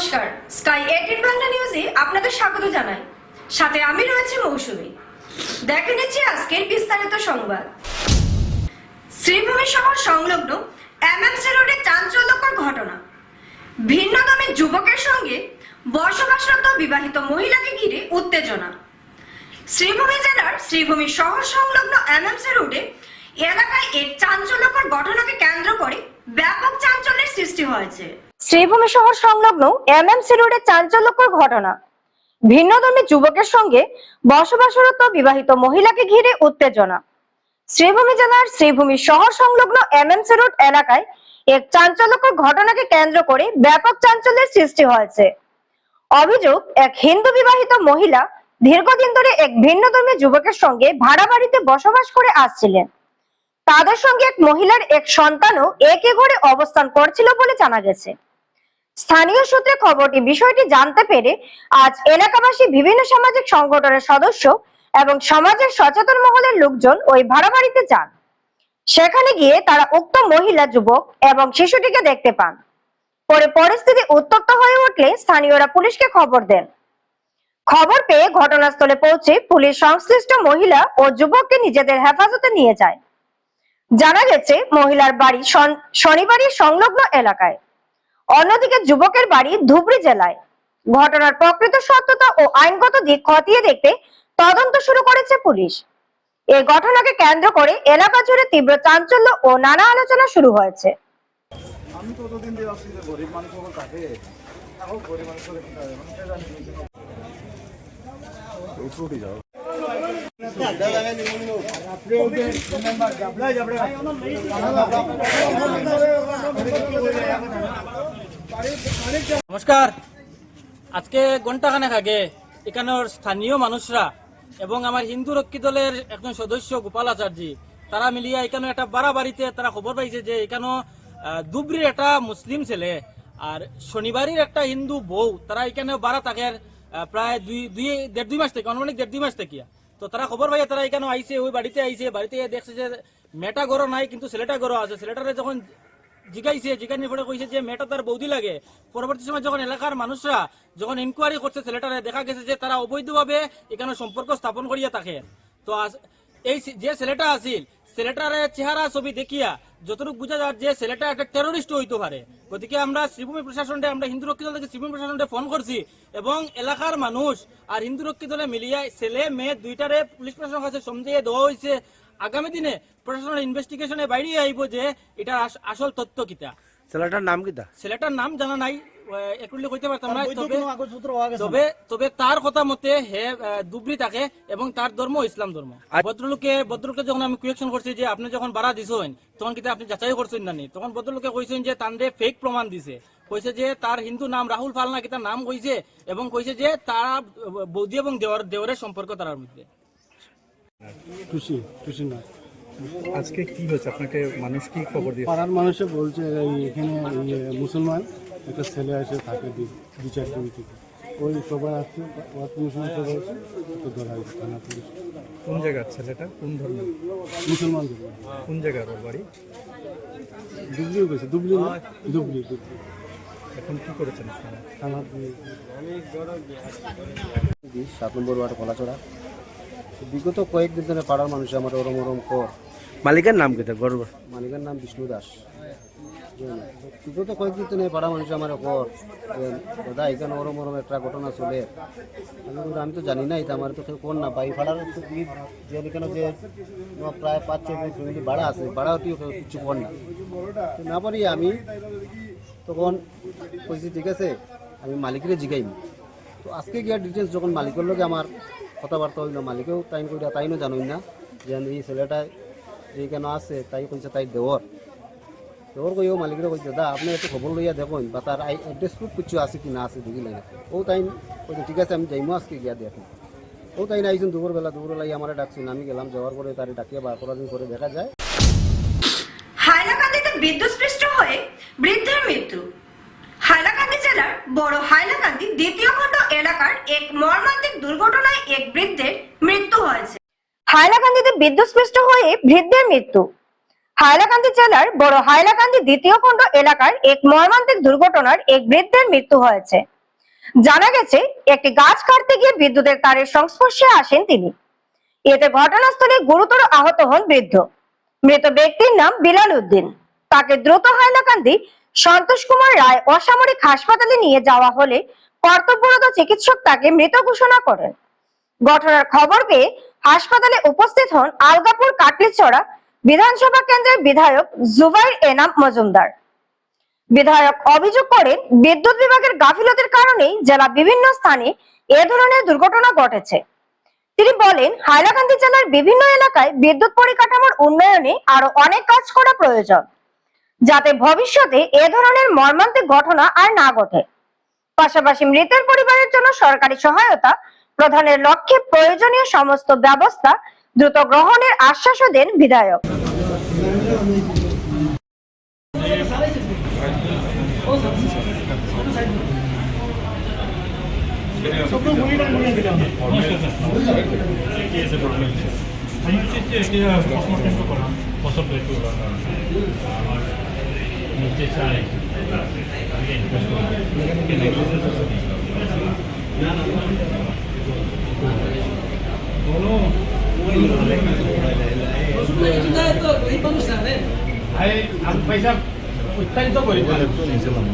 নমস্কার, স্কাই 18 বাংলা নিউজে আপনাদের স্বাগত জানাই। সাথে আমি রয়েছে মৌসুমী। দেখে নিচ্ছি আজকের বিস্তারিত সংবাদ। শ্রীভূমি শহর সংলগ্ন এমএমসি রোডে চাঞ্চল্যকর ঘটনা। ভিন্নধর্মী যুবকের সঙ্গে বসবাসরত বিবাহিত মহিলাকে ঘিরে উত্তেজনা। শ্রীভূমি জেলার শ্রীভূমি শহর সংলগ্ন এমএমসি রোডে এলাকায় এক চাঞ্চল্যকর ঘটনাকে কেন্দ্র করে ব্যাপক চাঞ্চল্যের সৃষ্টি হয়েছে। শ্রীভূমি শহর সংলগ্ন এমএমসি রোডে চাঞ্চল্যকর ঘটনা। ভিন্নধর্মী যুবকের সঙ্গে বসবাসরত বিবাহিত মহিলাকে ঘিরে উত্তেজনা। শ্রীভূমি জেলার শ্রীভূমি শহর সংলগ্ন এমএমসি রোড এলাকায় এক চাঞ্চল্যকর ঘটনাকে কেন্দ্র করে ব্যাপক চাঞ্চল্যের সৃষ্টি হয়েছে। অভিযোগ, এক হিন্দু বিবাহিত মহিলা দীর্ঘদিন ধরে এক ভিন্নধর্মী যুবকের সঙ্গে ভাড়া বাড়িতে বসবাস করে আসছিলেন। তাদের সঙ্গে এক মহিলার এক সন্তানও একই ঘরে অবস্থান করছিল বলে জানা গেছে। স্থানীয় সূত্রে বিষয়টি জানতে পেরে আজ এলাকাবাসী, বিভিন্ন সামাজিক সংগঠনের সদস্য এবং সমাজের সচেতন মহলের লোকজন ওই ভাড়া বাড়িতে যান। সেখানে গিয়ে তারা উক্ত মহিলা, যুবক এবং শিশুটিকে দেখতে পান। পরে পরিস্থিতি উত্তপ্ত হয়ে উঠলে স্থানীয়রা পুলিশকে খবর দেন। খবর পেয়ে ঘটনাস্থলে পৌঁছে পুলিশ সংশ্লিষ্ট মহিলা ও যুবককে নিজেদের হেফাজতে নিয়ে যায়। জানা গেছে, মহিলার বাড়ি শনিবারের সংলগ্ন এলাকায়, অন্যদিকে যুবকের বাড়ি ধুবড়ী জেলায়। ঘটনার প্রকৃত সত্যতা ও আইনগত দিক খতিয়ে দেখতে তদন্ত শুরু করেছে পুলিশ। এই ঘটনাকে কেন্দ্র করে এলাকা জুড়ে তীব্র চাঞ্চল্য ও নানা আলোচনা শুরু হয়েছে। আমি ততদিন দিয়ে আসছি যে গরিব মানুষ সকল থাকে, এখন গরিব মানুষ উঠে যাও। নমস্কার। আজকে ঘন্টাখানেক আগে এখানের স্থানীয় মানুষরা এবং আমার হিন্দু রক্ষী দলের একজন সদস্য গোপাল আচার্য, তারা মিলিয়ে এখানে একটা বাড়া বাড়িতে তারা খবর পাইছে যে এখানে ধুবড়ির একটা মুসলিম ছেলে আর শনিবারের একটা হিন্দু বউ, তারা এখানে বাড়া থাকে প্রায় দেড় দুই মাস থেকে, অনেক দেড় দুই মাস থেকে। তো তারা খবর পাইয়া তারা এখানে আইসে, ওই বাড়িতে আইসে, বাড়িতে দেখছে যে মেয়েটা গরো নাই কিন্তু ছেলেটা গরো আছে। ছেলেটারে যখন জিজ্ঞাসার পরে কইছে যে মেয়েটা তার বৌদি লাগে। পরবর্তী সময় যখন এলাকার মানুষরা যখন ইনকোয়ারি করছে ছেলেটারে, দেখা গেছে যে তারা অবৈধভাবে এখানে সম্পর্ক স্থাপন করিয়া থাকে। তো এই যে ছেলেটা আছিল, ছেলেটার চেহারা ছবি দেখিয়া যতটুকু বোঝা যায় যে ছেলেটা একটা টেরোরিস্ট হইতে পারে। গতিকে আমরা শ্রীভূমি প্রশাসনকে, আমরা হিন্দু রক্ষী দল থেকে শ্রীভূমি প্রশাসনকে ফোন করছি এবং এলাকার মানুষ আর হিন্দু রক্ষী দলে মিলিয়ে ছেলে মেয়ে দুইটারে পুলিশ প্রশাসনের কাছে সমঝিয়ে দেওয়া হয়েছে। আগামী দিনে প্রশাসনের ইনভেস্টিগেশনে বাইরে আইব যে এটা আসল তথ্য কিতা। ছেলেটার নাম কিতা? ছেলেটার নাম জানা নাই, একুলি কইতে পারতাম না। তবে তার কথা মতে হে ধুবড়ি থাকে এবং তার ধর্ম ইসলাম ধর্ম। ভদ্রলোকে যখন আমি কোয়েকশন করছি যে আপনি যখন বাড়া দিছেন তখন কিন্তু আপনি যাচাই করছেন না, তখন ভদ্রলোকে কইছেন যে তান্ডে ফেক প্রমাণ দিছে। কইছে যে তার হিন্দু নাম রাহুল ফালনা কি তার নাম কইছে এবং কইছে যে তারা বৌদি এবং দেওরের সম্পর্ক তার মধ্যে। আজকে কি হয়েছে? আপনাকে মানুষ কি খবর দিয়েছে? পাড়ার মানুষে বলছে এখানে মুসলমান একটা ছেলে এসে থাকে দু চার দিন থেকে, ওই সবাই আসছে, মুসলমান সবাই আছে, তো ধরা হয়েছে থানা পুলিশ। কোন জায়গার ছেলেটা? কোন ধর্মের? মুসলমান কোন জায়গার ওর বাড়ি? ডুবলিও গেছে, ডুবলি না, ডুবলি। এখন কি করেছেন আপনারা? থানা 7 নম্বর ওয়ার্ড কলাচড়া। বিগত কয়েকদিন ধরে পাড়ার মানুষ আমার ওরম কর। মালিকের নাম কিতা? গর্ব মালিকের নাম বিষ্ণু দাস। বিগত কয়েকদিন ধরে পাড়া মানুষ আমার কর দাদা এখানে ওরম একটা ঘটনা চলে। আমি তো জানি না, এটা আমার তো কেউ কর না বাই ভাড়ার যে এখানে যে প্রায় 5-6 ফ্যামিলি ভাড়া আছে, ভাড়াটিও কিছু কর না পারি। আমি তখন কইছি ঠিক আছে আমি মালিকের জিগাইনি। তো আজকে গিয়া ডিটেলস যখন মালিকের লোক আমার কথাবার্তা হইল, মালিকেও টাইম করিয়া তাইনও জানোই না যে এই ছেলেটা এই কেন আছে, তাই কইছে তাই দেওর কইও মালিকের কইছে দা আপনি একটু খবর লইয়া দেখুন বা তার অ্যাড্রেস প্রুফ কিছু আছে কি না আছে দেখি না। ও তাই কইছে ঠিক আছে আমি যাইমো আজকে গিয়া দেখি। ও তাই না আইসুন দুপুরবেলা আমার ডাকছেন, আমি গেলাম। যাওয়ার পরে তার ডাকিয়া বার করার দিন করে দেখা যায় হাইলাকান্দিতে বিদ্যুৎস্পৃষ্ট হয়ে বৃদ্ধের মৃত্যু। হাইলাকান্দি জেলার বড় হাইলাকান্দি দ্বিতীয় খণ্ড এলাকার এক মর্মান্তিক দুর্ঘটনায় এক বৃদ্ধের মৃত্যু হয়েছে। হাইলাকান্দিতে বিদ্যুৎস্পৃষ্ট হয়ে বৃদ্ধের মৃত্যু। হাইলাকান্দি জেলার বড় হাইলাকান্দি দ্বিতীয় খণ্ড এলাকার এক মর্মান্তিক দুর্ঘটনার এক বৃদ্ধের মৃত্যু হয়েছে। জানা গেছে একটি গাছ কাটতে গিয়ে বিদ্যুতের তারের সংস্পর্শে আসেন তিনি। এতে ঘটনাস্থলে গুরুতর আহত হন বৃদ্ধ। মৃত ব্যক্তির নাম বিলাল উদ্দিন। তাকে দ্রুত হাইলাকান্দি সন্তোষ কুমার রায় অসামরিক হাসপাতালে নিয়ে যাওয়া হলে কর্তব্যরত চিকিৎসক তাকে মৃত ঘোষণা করেন। ঘটনার খবর পেয়ে হাসপাতালে উপস্থিত হন আলগাপুর কাটলিচড়া বিধানসভা কেন্দ্রের বিধায়ক জুবাইর এনাম মজুমদার। বিধায়ক অভিযোগ করেন, বিদ্যুৎ বিভাগের গাফিলতির কারণেই জেলা বিভিন্ন স্থানে এ ধরনের দুর্ঘটনা ঘটেছে। তিনি বলেন, হাইলাকান্দি জেলার বিভিন্ন এলাকায় বিদ্যুৎ পরিকাঠামোর উন্নয়নে আরো অনেক কাজ করা প্রয়োজন, যাতে ভবিষ্যতে এ ধরনের মর্মান্তিক ঘটনা আর না ঘটে। পাশাপাশি মৃতের পরিবারের জন্য সরকারি সহায়তা প্রদানের লক্ষ্যে প্রয়োজনীয় সমস্ত ব্যবস্থা দ্রুত গ্রহণের আশ্বাসও দেন বিধায়ক। অত্যন্ত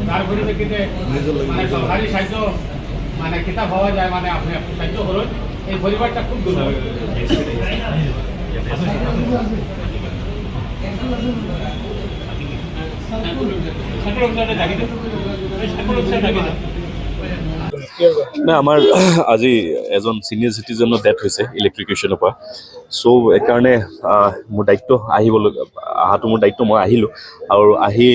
তার পরিপ্রেক্ষিতে সরকারি সাহায্য কিতাব হওয়া যায়, আপনি সাহায্য করুন। এই পরিবারটা খুব দুর্বল। না আমাৰ আজি এজন চিনিয়ৰ চিটিজেনৰ ডেথ হৈছে ইলেক্ট্ৰিকিউশ্যনৰ পৰা। চ' এইকাৰণে মোৰ দায়িত্ব অহাটো মোৰ দায়িত্ব, মই আহিলোঁ আৰু আহি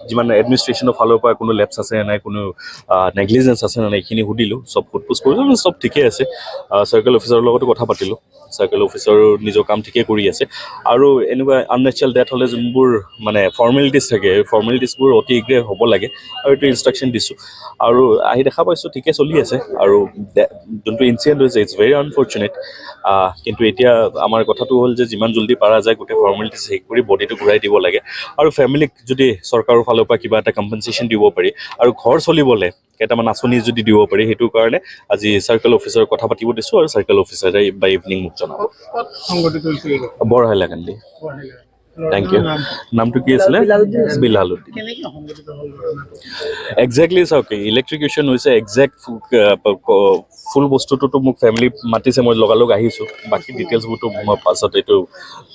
যিমান এডমিনিষ্ট্ৰেশ্যনৰ ফালৰ পৰা কোনো লেপছ আছে নাই, কোনো নেগলিজেঞ্চ আছে নাই, এইখিনি সুধিলোঁ। চব সোধপোছ কৰিলোঁ, চব ঠিকেই আছে। চাৰ্কেল অফিচাৰৰ লগতো কথা পাতিলোঁ। চাৰ্কেল অফিচাৰ নিজৰ কাম ঠিকেই কৰি আছে। আৰু এনেকুৱা আননেচাৰেল ডেথ হ'লে যোনবোৰ ফৰ্মেলিটিজ থাকে, ফৰ্মেলিটিজবোৰ অতি শীঘ্ৰে হ'ব লাগে, আৰু এইটো ইনষ্ট্ৰাকশ্যন দিছোঁ। আৰু আহি দেখা পাইছোঁ ঠিকে চলি আছে। আৰু যোনটো ইনচিডেণ্ট হৈছে ইটছ ভেৰি আনফৰ্চুনেট। কিন্তু এতিয়া আমাৰ কথাটো হ'ল যে যিমান জল্দি পাৰা যায় গোটেই ফৰ্মেলিটিজ শেষ কৰি বডিটো ঘূৰাই দিব লাগে। আৰু ফেমিলিক যদি চৰকাৰৰ ফালৰ পৰা কিবা এটা কম্পেনচেশ্যন দিব পাৰি আৰু ঘৰ চলিবলৈ কেইটামান আঁচনি যদি দিব পাৰি, সেইটো কাৰণে আজি চাৰ্কেল অফিচাৰৰ কথা পাতিব দিছোঁ। আৰু চাৰ্কেল অফিচাৰে বাই ইভিনিং মোক জনাব। বৰ হাইলাকান্দি। Thank you. নামটো কি আছিলে? বিলাল উদ্দিন। একজেক্টলি চাওক, ইলেক্ট্ৰিকিউশ্যন হৈছে একজেক্ট ফুল বস্তুটোতো মোক ফেমিলি মাতিছে, মই লগালগ আহিছোঁ। বাকী ডিটেইলছবোৰতো মই পাছত এইটো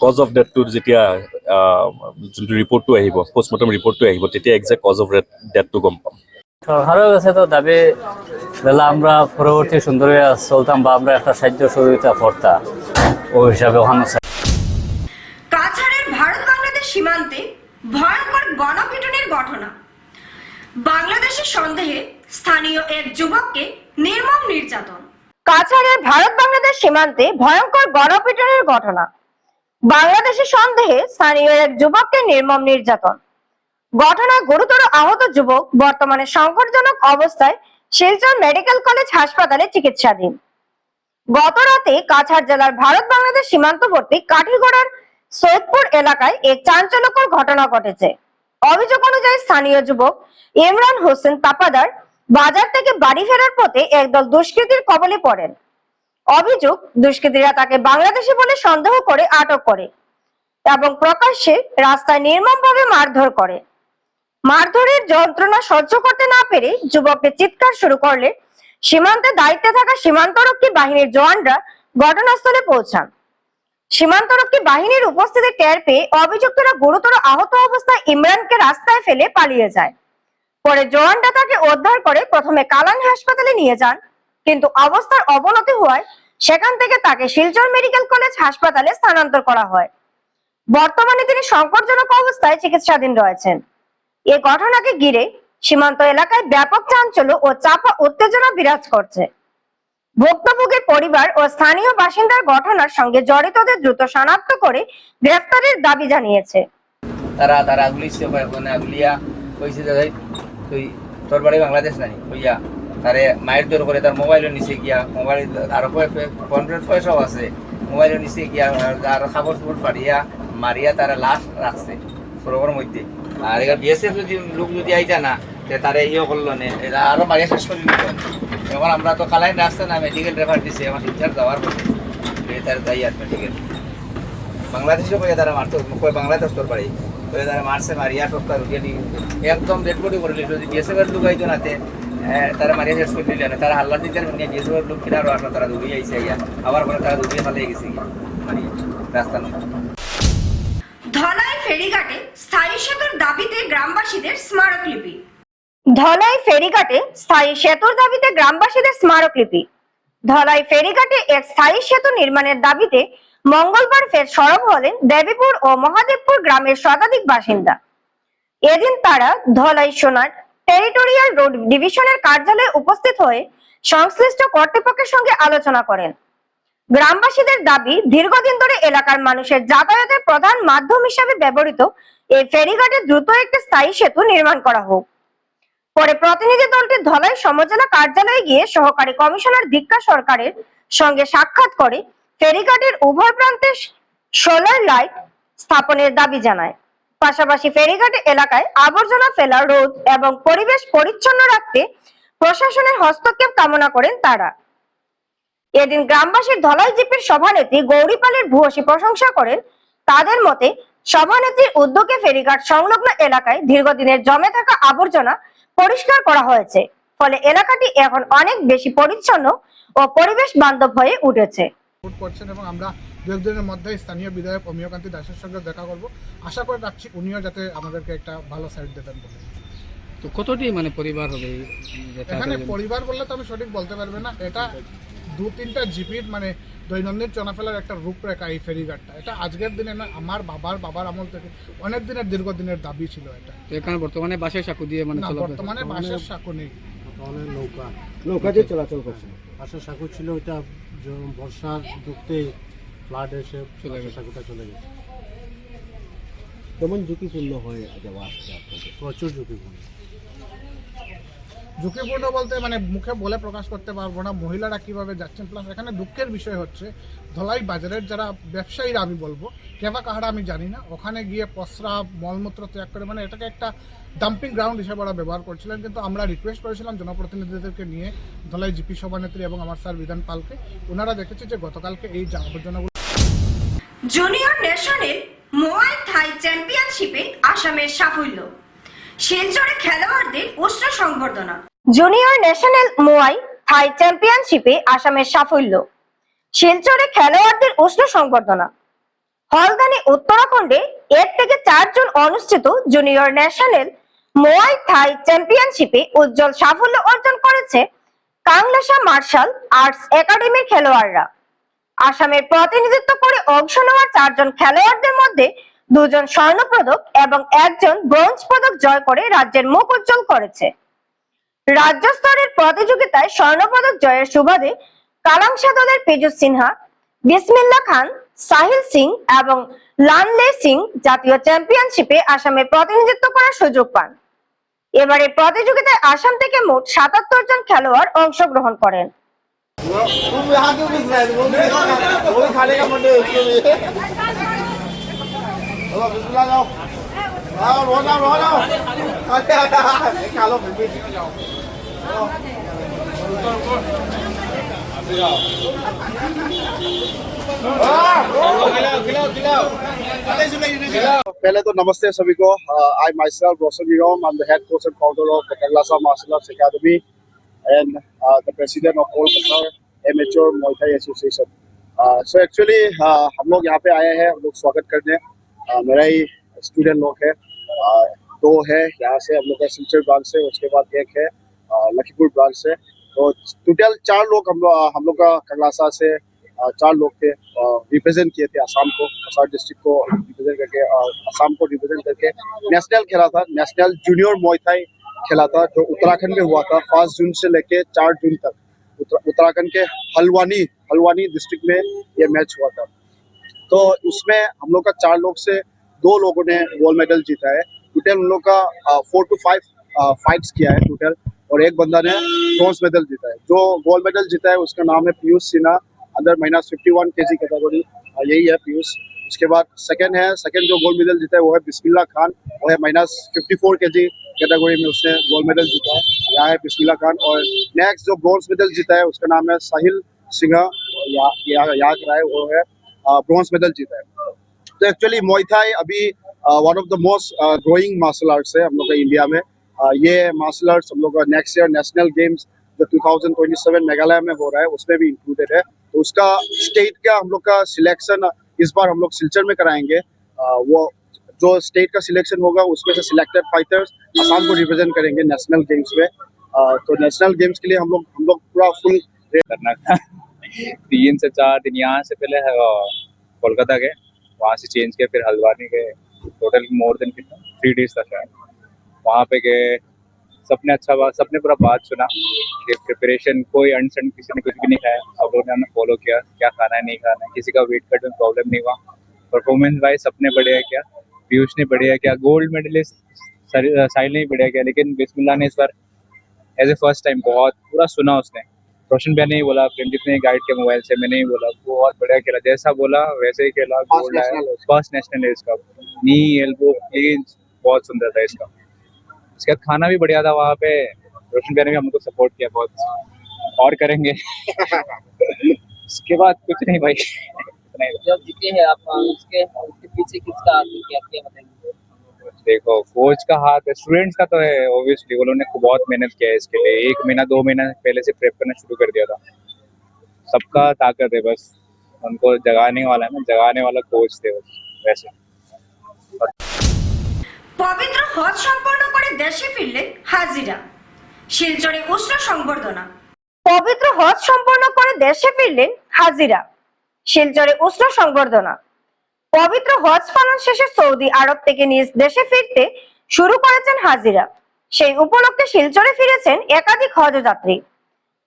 কজ অফ ডেথটো যেতিয়া যোনটো রিপোর্টটো আহিব, পোস্টমর্টম রিপোর্টটো আহিব, তেতিয়া এক্সাক্ট কজ অফ ডেথটো গম পাম। সরকারের কাছে তো দাবি তাহলে আমরা পরবর্তী সুন্দর চলতাম বা আমরা একটা সাহায্য সহযোগিতা করতাম, ওই হিসাবে ওখানে কাছাড়ের ভারত বাংলাদেশ সীমান্তে ভয়ঙ্কর গণপিটুনির ঘটনা। বাংলাদেশের সন্দেহে স্থানীয় এক যুবককে নির্মম নির্যাতন। কাছাড়ের ভারত বাংলাদেশ সীমান্তে ভয়ঙ্কর গণপিটুনির ঘটনা। বাংলাদেশের সন্দেহে স্থানীয় এক যুবককে নির্মম নির্যাতন। ঘটনায় গুরুতর আহত যুবক বর্তমানে সংকটজনক অবস্থায় শিলচর মেডিকেল কলেজ হাসপাতালে চিকিৎসাধীন। গত রাতে কাছাড় জেলার ভারত বাংলাদেশ সীমান্তবর্তী কাঠিগড়ার সৈয়দপুর এলাকায় এক চাঞ্চল্যকর ঘটনা ঘটেছে। অভিযোগ অনুযায়ী স্থানীয় যুবক ইমরান হোসেন তাপাদার বাজার থেকে বাড়ি ফেরার পথে একদল দুষ্কৃতীর কবলে পড়েন। অভিযোগ, দুষ্কৃতীরা তাকে বাংলাদেশি বলে সন্দেহ করে আটক করে এবং প্রকাশ্যে রাস্তায় নির্মমভাবে মারধর করে। মারধরের যন্ত্রণা সহ্য করতে না পেরে যুবককে চিৎকার শুরু করলে সীমান্তে দায়িত্বে থাকা সীমান্তরক্ষী বাহিনীর জওয়ানরা ঘটনাস্থলে পৌঁছান। সীমান্তরক্ষী বাহিনীর উপস্থিতি টের পেয়ে অভিযুক্তরা গুরুতর আহত অবস্থায় ইমরানকে রাস্তায় ফেলে পালিয়ে যায়। পরে জওয়ানরা তাকে উদ্ধার করে প্রথমে কালান হাসপাতালে নিয়ে যান, কিন্তু অবস্থার অবনতি হওয়ায় সেখান থেকে তাকে শিলচর মেডিকেল কলেজ হাসপাতালে স্থানান্তর করা হয়। বর্তমানে তিনি সংকটজনক অবস্থায় চিকিৎসাধীন রয়েছেন। এই ঘটনাকে ঘিরে সীমান্ত এলাকায় ব্যাপক চাঞ্চল্য ও চাপা উত্তেজনা বিরাজ করছে। ভুক্তভোগীর পরিবার ও স্থানীয় বাসিন্দার ঘটনার সঙ্গে জড়িতদের দ্রুত শনাক্ত করে গ্রেফতারের দাবি জানিয়েছে। তারা আগুলিয়া কইছে যে তুই তোর বাড়ি বাংলাদেশ নাই কইয়া তারে মায়ের দর করে তার মোবাইলের নিচে গিয়া, মোবাইল আরো পয়সাও আছে, মোবাইলের নিচে গিয়া আর খাবার চুপড় ফাড়িয়া মারিয়া তারা লাশ রাখছে সরোবরের মধ্যে। আর এবার বিএসএফ যদি লোক যদি আইতা না তারে ইয়ে করলো নে এরা আরো মারিয়া শেষ করে দিল এখন আমরা তো কালাইন রাস্তা না মেডিকেল রেফার দিছি আমার টিচার যাওয়ার পথে তার যাই আর মেডিকেল বাংলাদেশে কয়ে তারা মারতো কয়ে বাংলাদেশ তোর বাড়ি কয়ে তারা মারছে মারিয়া সপ্তাহ রুটিয়ে নিয়ে একদম ডেড বডি করে লিখলো যদি বিএসএফ এর লোক আইতো নাতে তারা মারিয়া শেষ করে দিলেন তারা হাল্লা দিতে নিয়ে বিএসএফ এর লোক কিনা আরো আসলো তারা দৌড়িয়ে আইসে গিয়া আবার পরে তারা দৌড়িয়ে ফেলে গেছে গিয়া মারিয়া রাস্তা নয় ধলাই ফেরিঘাটে স্থায়ী সেতুর দাবিতে গ্রামবাসীদের স্মারকলিপি। ধলাই ফেরিঘাটে স্থায়ী সেতুর দাবিতে গ্রামবাসীদের স্মারকলিপি। ধলাই ফেরিঘাটে এক স্থায়ী সেতু নির্মাণের দাবিতে মঙ্গলবার ফের সরব হলেন দেবীপুর ও মহাদেবপুর গ্রামের শতাধিক বাসিন্দা। এদিন তারা ধলাই সোনার টেরিটোরিয়াল রোড ডিভিশনের কার্যালয়ে উপস্থিত হয়ে সংশ্লিষ্ট কর্তৃপক্ষের সঙ্গে আলোচনা করেন। গ্রামবাসীদের দাবি, দীর্ঘদিন ধরে এলাকার মানুষের যাতায়াতের প্রধান মাধ্যম হিসাবে ব্যবহৃত এই ফেরিঘাটে দ্রুত একটি স্থায়ী সেতু নির্মাণ করা হোক। পরে প্রতিনিধি দলটি ধলাই সমজেলা কার্যালয়ে গিয়ে সহকারী কমিশনার দীক্ষা সরকারের সঙ্গে সাক্ষাৎ করে ফেরিঘাটের উভয় প্রান্তে সোলার লাইট স্থাপনের দাবি জানায়। পাশাপাশি ফেরিঘাট এলাকায় আবর্জনা ফেলা রোধ এবং পরিবেশ পরিচ্ছন্ন রাখতে প্রশাসনের হস্তক্ষেপ কামনা করেন তারা। এদিন গ্রামবাসীর ধলাই জিপির সভানেত্রী গৌরীপালের ভূয়সী প্রশংসা করেন। তাদের মতে সভানেত্রীর উদ্যোগে ফেরিঘাট সংলগ্ন এলাকায় দীর্ঘদিনের জমে থাকা আবর্জনা পরিষ্কার করা হয়েছে, ফলে এলাকাটি এখন অনেক বেশি পরিচ্ছন্ন ও পরিবেশ বান্ধব হয়ে উঠেছে। করছেন এবং আমরা দু একদিনের মধ্যে স্থানীয় বিধায়ক অমিয়কান্তি দাসের সঙ্গে দেখা করব। আশা করে রাখছি উনিও যাতে আমাদেরকে একটা ভালো সাইড দেবেন বলে। তো কতটি মানে পরিবার হবে এখানে পরিবার বললে তো আমি সঠিক বলতে পারবে না, এটা 2-3টা জিপির মানে দৈনন্দিন চলাফেরার একটা রূপরেখা এই ফেরিঘাটটা। এটা আজকের দিনে না, আমার বাবার আমল থেকে অনেক দিনের দীর্ঘদিনের দাবি ছিল এটা। এখানে বর্তমানে বাসের সাঁকো দিয়ে মানে না, বর্তমানে বাসের সাঁকো নেই, তাহলে নৌকা দিয়ে চলাচল করছে। পাশের সাঁকো ছিল, ওইটা বর্ষার ঢুকতেই ফ্লাড এসে সাঁকোটা চলে গেছে। কেমন ঝুঁকিপূর্ণ হয়ে যাওয়া আসছে আপনাদের? প্রচুর ঝুঁকিপূর্ণ। ঝুঁকিপূর্ণ বলতে মানে মুখে বলে প্রকাশ করতে পারবো না মহিলারা কিভাবে যাচ্ছেন। প্লাস এখানে দুঃখের বিষয় হচ্ছে ধলাই বাজারের যারা ব্যবসায়ীরা, আমি বলবো কেবা কাহারা আমি জানি না, ওখানে গিয়ে প্রস্রাব মলমূত্র ত্যাগ করে মানে এটাকে একটা ডাম্পিং গ্রাউন্ড হিসেবে ওরা ব্যবহার করছিলেন। কিন্তু আমরা রিকোয়েস্ট করেছিলাম জনপ্রতিনিধিদেরকে নিয়ে, ধলাই জিপি সভানেত্রী এবং আমার স্যার বিধান পালকে, ওনারা দেখেছে যে গতকালকে এই আবর্জনাগুলো। জুনিয়র ন্যাশনাল মোয়াই থাই চ্যাম্পিয়নশিপে আসামের সাফল্য, শিলচরে খেলোয়াড়দের উষ্ণ সংবর্ধনা। জুনিয়র ন্যাশনাল মোয়াই থাই চ্যাম্পিয়নশিপে আসামের সাফল্য, শিলচরে খেলোয়াড়দের উষ্ণ সংবর্ধনা। হলদানি উত্তরাখণ্ডে 1 থেকে 4 জুন অনুষ্ঠিত জুনিয়র ন্যাশনাল মোয়াই থাই চ্যাম্পিয়নশিপে উজ্জ্বল সাফল্য অর্জন করেছে কাংলাসা মার্শাল আর্টস একাডেমির খেলোয়াড়রা। আসামের প্রতিনিধিত্ব করে অংশ নেওয়া 4 জন খেলোয়াড়দের মধ্যে 2 জন স্বর্ণ পদক এবং 1 জন ব্রোঞ্জ পদক জয় করে রাজ্যের মুখ উজ্জ্বল করেছে। রাজ্য স্তরের প্রতিযোগিতায় স্বর্ণ পদক জয়ের সুবাদে কালাংসা দলের পেজু সিনহা, বিসমিল্লা খান, সাহিল সিং এবং লানলে সিং জাতীয় চ্যাম্পিয়নশিপে আসামের প্রতিনিধিত্ব করার সুযোগ পান। এবারে প্রতিযোগিতায় আসাম থেকে মোট 77 জন খেলোয়াড় অংশগ্রহণ করেন। पहले तो नमस्ते सभी को। I myself Roshan Hirom, I am the head coach and founder of the Kailasa Martial Arts Academy and the president of all Qatar Amateur Muay Thai Association. So actually हम लोग यहाँ पे आए हैं, हम लोग स्वागत करने। मेरा ही स्टूडेंट लोग है, 2 है यहाँ से, हम लोग का सिलचर ब्रांच से, उसके बाद 1 है लखीमपुर ब्रांच से। तो टोटल 4 लोग हम लोग का Kailasa से 4 लोग थे, रिप्रेजेंट किए थे आसाम को, कसार डिस्ट्रिक्ट को रिप्रेजेंट करके, आसाम को रिप्रेजेंट करके नेशनल खेला था। नेशनल जूनियर मोय थाई खेला था जो उत्तराखंड में हुआ था 1 जून से लेके 4 जून तक। उत्तराखंड के हल्वानी डिस्ट्रिक्ट में ये मैच हुआ था। तो उसमें हम लोग का 4 लोग से 2 लोगों ने गोल्ड मेडल जीता है। टोटल हम लोग का 4 to 5 फाइट्स किया है टोटल, और एक बंदा ने ब्रॉन्ज मेडल जीता है। जो गोल्ड मेडल जीता है उसका नाम है पीयूष सिन्हा, अंदर -51 kg कैटेगरी, यही है पीयूष। उसके बाद सेकंड जो गोल्ड मेडल जीता है वो है बिस्मिल्ला खान, वो है -54 kg कैटेगरी में उसने गोल्ड मेडल जीता है। यहाँ है बिस्मिल्लाह खान। और नेक्स्ट जो ब्रॉन्ज मेडल जीता है उसका नाम है साहिल सिंघा, याद रहा है, वो है ब्रॉन्ज मेडल जीता है। तो एक्चुअली मुay थाई अभी one of the most growing martial arts है हम लोग का इंडिया में। ये मार्शल आर्ट्स हम लोग का नेक्स्ट ईयर नेशनल गेम्स जो 2027 मेघालय में हो रहा है उसमें भी इंक्लूडेड है। तो उसका स्टेट का हम लोग का सिलेक्शन इस बार हम लोग सिलचर में कराएंगे। वो जो स्टेट का सिलेक्शन होगा उसमें से सिलेक्टेड फाइटर्स असम को रिप्रेजेंट करेंगे नेशनल गेम्स में। तो नेशनल गेम्स के लिए हम लोग पूरा फुल करना था। 3 से 4 दिन यहाँ से पहले कोलकाता गए, वहाँ से चेंज किया, फिर हल्द्वानी गए। टोटल मोर देन 3 डेज था शायद। वहाँ पे गए, सबने पूरा बात सुना कि प्रिपरेशन कोई अनसन किसी ने कुछ भी नहीं खाया, सब लोगों ने हमें फॉलो किया क्या खाना है नहीं खाना है, किसी का वेट कट में प्रॉब्लम नहीं हुआ। परफॉर्मेंस वाइज सबने बढ़िया किया, पीयूष ने बढ़िया किया, गोल्ड मेडलिस्ट साहिल ने बढ़िया किया, लेकिन बिस्मिल्लाह ने इस बार एज ए फर्स्ट टाइम बहुत पूरा सुना उसने। रोशन भैया ने ही बोला, प्रेमदीप ने गाइड किया मोबाइल से, मैंने ही बोला, वो बहुत बढ़िया खेला, जैसा बोला वैसे ही खेला, गोल्ड आया। फर्स्ट नेशनल है इसका, नी एल्बो क्लींच बहुत सुंदर था इसका। उसके बाद खाना भी बढ़िया था वहाँ पे। रोशन भैया ने भी हमको सपोर्ट किया बहुत, और करेंगे। उसके बाद कुछ नहीं भाई। जब जीते हैं आप उसके पीछे किसका हाथ है, क्या क्या बताएंगे? देखो कोच का हाथ है, स्टूडेंट्स का तो है ऑब्वियसली, वो लोगों ने बहुत मेहनत किया है इसके लिए। 1 महीना 2 महीना पहले से प्रेप करना शुरू कर दिया था। सबका ताकत है, बस उनको जगाने वाला है ना, जगाने वाला कोच थे बस वैसे। পবিত্র হজ সম্পন্ন করে দেশে ফিরলেন হাজিরা, শিলচরে উষ্ণ সংবর্ধনা। পবিত্র হজ সম্পন্ন করে দেশে ফিরলেন হাজিরা, শিলচরে উষ্ণ সংবর্ধনা। পবিত্র হজ পালন শেষে সৌদি আরব থেকে নিজ দেশে ফিরতে শুরু করেছেন হাজিরা। সেই উপলক্ষে শিলচরে ফিরেছেন একাধিক হজযাত্রী।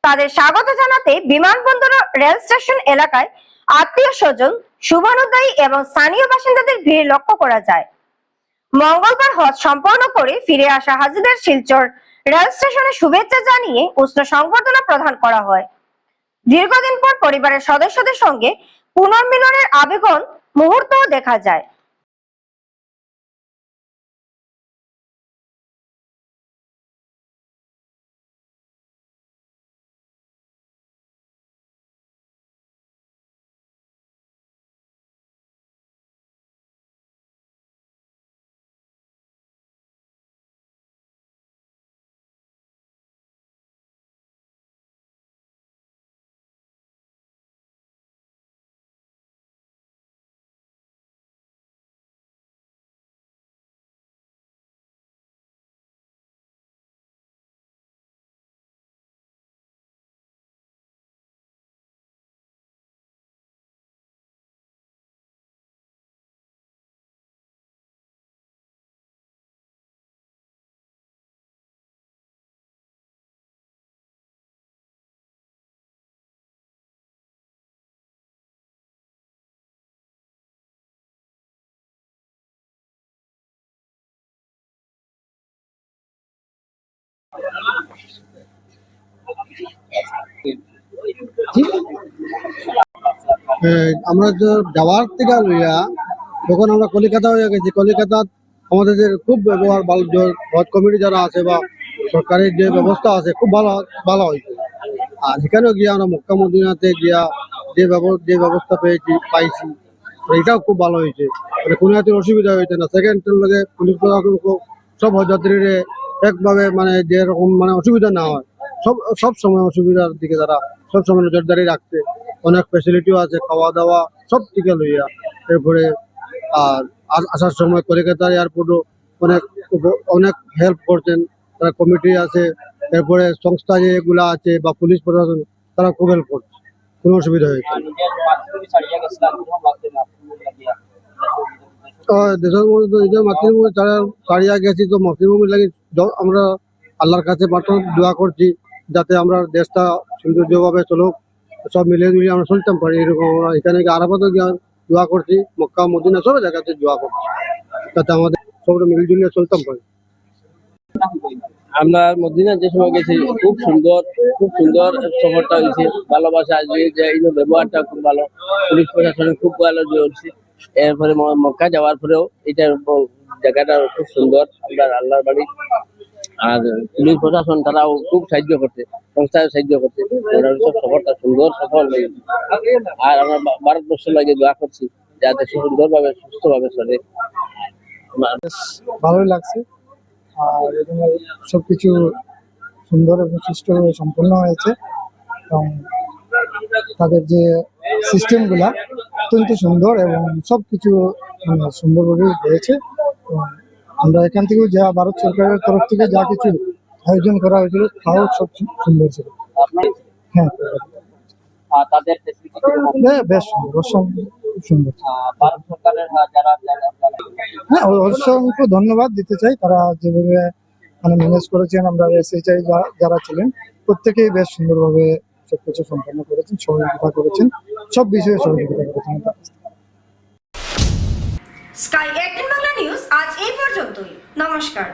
তাদের স্বাগত জানাতে বিমানবন্দর ও রেল স্টেশন এলাকায় আত্মীয় স্বজন, শুভানুধ্যায়ী এবং স্থানীয় বাসিন্দাদের ভিড় লক্ষ্য করা যায়। মঙ্গলবার হজ সম্পন্ন করে ফিরে আসা হাজিদের শিলচর রেল স্টেশনে শুভেচ্ছা জানিয়ে উষ্ণ সংবর্ধনা প্রদান করা হয়। দীর্ঘদিন পর পরিবারের সদস্যদের সঙ্গে পুনর্মিলনের আবেগন মুহূর্তও দেখা যায়। আমরা তো যাওয়ার থেকে লইয়া যখন আমরা কলিকাতা হয়ে গেছি, কলিকাতা আমাদের যে খুব ব্যবহার ভালো, হজ কমিটি যারা আছে বা সরকারের যে ব্যবস্থা আছে খুব ভালো ভালো হয়েছে। আর সেখানেও গিয়ে আমরা মক্কা মদিনাতে গিয়া যে ব্যবস্থা পাইছি, তো এটাও খুব ভালো হয়েছে। মানে কোনো হাতে অসুবিধা হয়েছে না। সেকেন্ড লগে পুলিশ প্রশাসন সব হজযাত্রীর একভাবে মানে যেরকম মানে অসুবিধা না হয়, সব সময় অসুবিধার দিকে তারা সব সময় নজরদারি রাখছে। অনেক ফ্যাসিলিটিও আছে, খাওয়া দাওয়া সব থেকে লইয়া। এরপরে আর আসার সময় কলকাতার এয়ারপোর্টও অনেক হেল্প করছেন, তারা কমিটি আছে, এরপরে সংস্থা যেগুলা আছে বা পুলিশ প্রশাসন, তারা খুব হেল্প করছে, কোনো অসুবিধা হয়েছে দেশের মধ্যে। নিজের মাতৃভূমি ছাড়িয়া গেছি, তো মাতৃভূমি লাগে আমরা আল্লাহর কাছে প্রার্থনা দোয়া করছি যাতে আমরা দেশটা সৌন্দর্যভাবে চলুক, সব মিলিয়ে মিলিয়ে আমরা চলতাম পারি। এরকম আমরা এখানে আরাফাতে গিয়ে দোয়া করছি, মক্কা মদিনা সব জায়গাতে দোয়া করছি যাতে আমাদের সব মিলিয়ে চলতাম পারি। আমরা মদিনা যে সময় গেছি খুব সুন্দর সফরটা হয়েছে। ভালোবাসা আসবে যে এই ব্যবহারটা খুব ভালো, পুলিশ প্রশাসনের খুব ভালো চলছে। এরপরে মক্কা যাওয়ার পরেও এটা জায়গাটা খুব সুন্দর, আমরা আল্লাহর বাড়ি আর পুলিশ প্রশাসন তারাও খুব সাহায্য করছে, সংস্থায় সাহায্য করছে, ওরা সব সফরটা সুন্দর সফল হয়েছে। আর আমরা ভারতবর্ষ লাগে দোয়া করছি যাতে সুন্দরভাবে সুস্থভাবে চলে। ভালোই লাগছে। আর এখানে সবকিছু সুন্দর এবং সুষ্ঠুভাবে সম্পন্ন হয়েছে এবং তাদের যে সিস্টেমগুলা অত্যন্ত সুন্দর এবং সবকিছু সুন্দরভাবে হয়েছে। এবং আমরা এখান থেকেও যা ভারত সরকারের তরফ থেকে যা কিছু আয়োজন করা হয়েছিল তাও সব সুন্দর ছিল। হ্যাঁ, তাদের বেশ সুন্দর, খুব সুন্দর। ভারত সরকারের যারা হ্যাঁ, অসংখ্য ধন্যবাদ দিতে চাই। তারা যেভাবে ম্যানেজ করেছেন, আমরা এসএইচআই যারা ছিলেন প্রত্যেকেই বেশ সুন্দরভাবে সবকিছু সম্পন্ন করেছেন, সহযোগিতা করেছেন, সব বিষয়ে সহযোগিতা করেছেন। স্কাই 18 বাংলা নিউজ আজ এই পর্যন্তই। নমস্কার।